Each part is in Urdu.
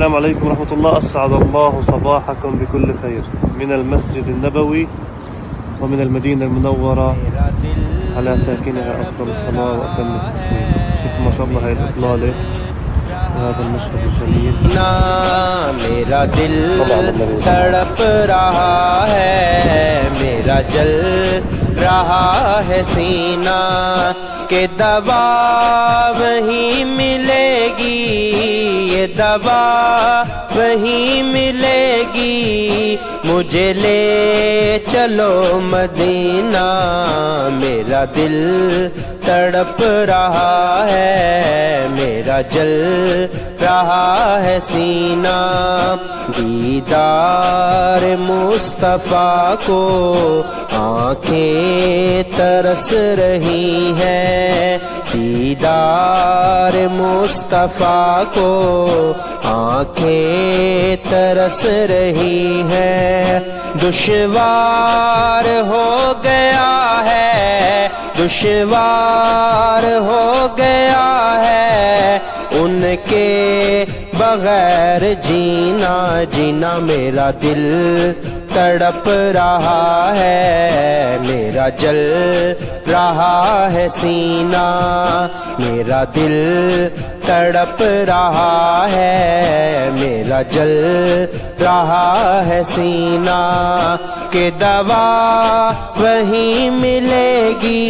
السلام عليكم ورحمة الله. أسعد الله صباحكم بكل خير من المسجد النبوي ومن المدينة المنورة على ساكنها أفضل الصلاة وأتم التسليم. شوف ما شاء الله هاي الإطلالة وهذا المشهد الجميل. میرا دل تڑپ رہا ہے، میرا جل رہا ہے سینہ کہ دوا وہیں ملے گی، یہ دوا وہیں ملے گی، مجھے لے چلو مدینہ. میرا دل تڑپ رہا ہے، میرا جل رہا ہے سینہ، دیدار مصطفیٰ کو آنکھیں ترس رہی ہیں، دیدار مصطفیٰ کو آنکھیں ترس رہی ہیں. دشوار ہو گیا ہے، دشوار ہو گیا ہے ان کے بغیر جینا، جینا. میرا دل تڑپ رہا ہے، میرا جل رہا ہے سینہ، میرا دل تڑپ رہا ہے، میرا جل رہا ہے سینہ کہ دوا وہیں ملے گی،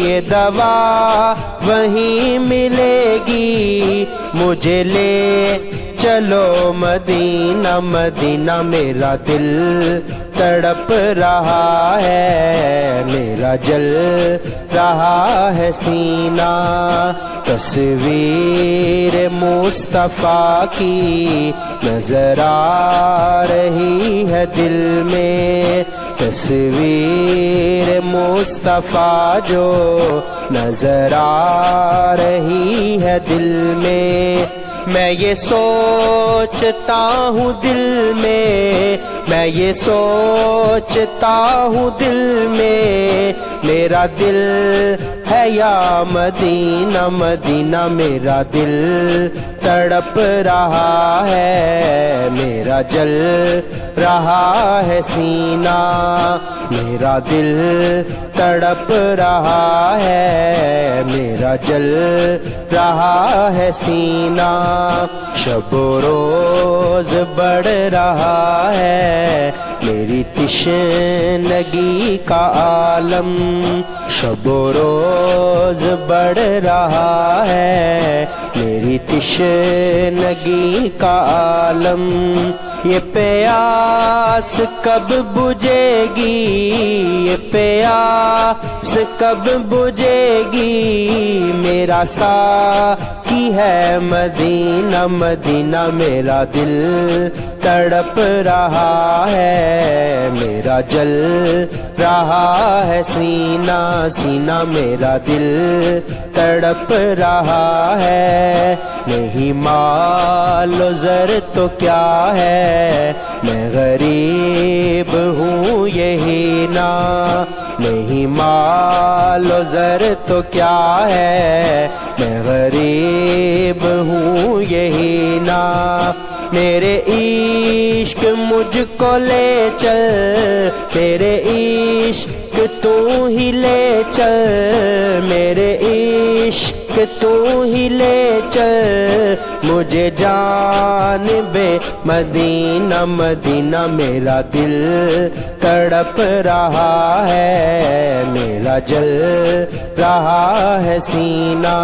یہ دوا وہیں ملے گی، مجھے لے چلو مدینہ. مدینہ میرا دل تڑپ رہا ہے، میرا جل رہا ہے سینہ. تصویر مصطفیٰ کی نظر آ رہی ہے دل میں، تصویر مصطفیٰ جو نظر آ رہی ہے دل میں. میں یہ سوچتا ہوں دل میں، میں یہ سوچتا ہوں دل میں، میرا دل ہے یا مدینہ. مدینہ میرا دل تڑپ رہا ہے، میرا جل رہا ہے سینہ، میرا دل تڑپ رہا ہے، میرا جل رہا ہے سینہ. شب و روز بڑھ رہا ہے میری تشنگی کا عالم، شب و روز بڑھ رہا ہے میری تشنگی کا عالم. یہ پیاس کب بجھے گی، یہ پیاس کب بجھے گی، میرا ساقی ہے مدینہ. مدینہ میرا دل تڑپ رہا ہے، میرا جل رہا ہے سینہ، سینہ میرا دل تڑپ رہا ہے. نہیں مال و زر تو کیا ہے، میں غریب ہوں یہی نا، نہیں مال و زر تو کیا ہے، میں غریب ہوں یہی نا. میرے عشق مجھ کو لے چل، تیرے عشق تو ہی لے چل، میرے عشق تو ہی لے چل، مجھے جانب مدینہ. مدینہ میرا دل تڑپ رہا ہے، میرا جل رہا ہے سینہ.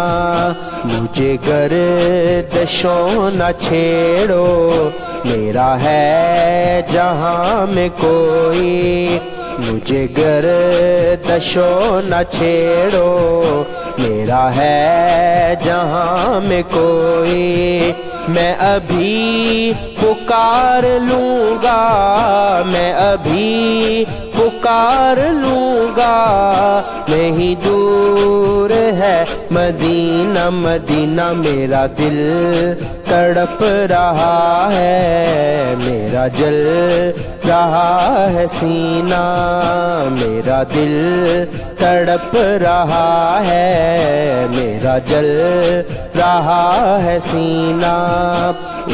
مجھے گردشوں نہ چھیڑو، میرا ہے جہاں میں کوئی، مجھے گردشوں نہ چھیڑو، میرا ہے جہاں میں کوئی. میں ابھی پکار لوں گا، میں ابھی پکار لوں گا، نہیں دور ہے مدینہ. مدینہ میرا دل تڑپ رہا ہے، میرا جل رہا ہے سینہ، میرا دل تڑپ رہا ہے، میرا جل رہا ہے سینہ،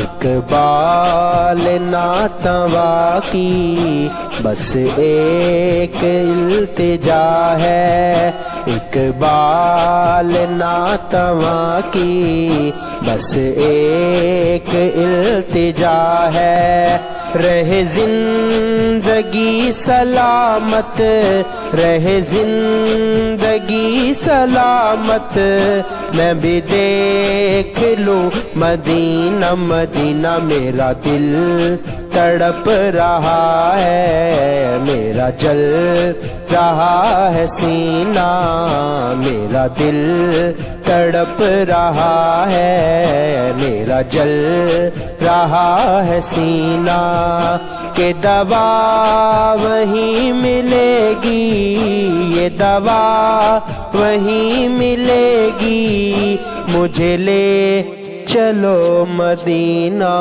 اقبال ناتواں کی بس ایک التجا ہے، اقبال ناتواں کی بس ایک التجا ہے، رہے زندگی سلامت، رہے زندگی سلامت، میں بھی دیکھ لوں مدینہ مدینہ، میرا دل تڑپ رہا ہے، میرا جل رہا ہے سینہ، میرا دل تڑپ رہا ہے، میرا جل رہا ہے سینہ، کہ دوا وہیں ملے گی، یہ دوا وہیں ملے گی، مجھے لے چلو مدینہ۔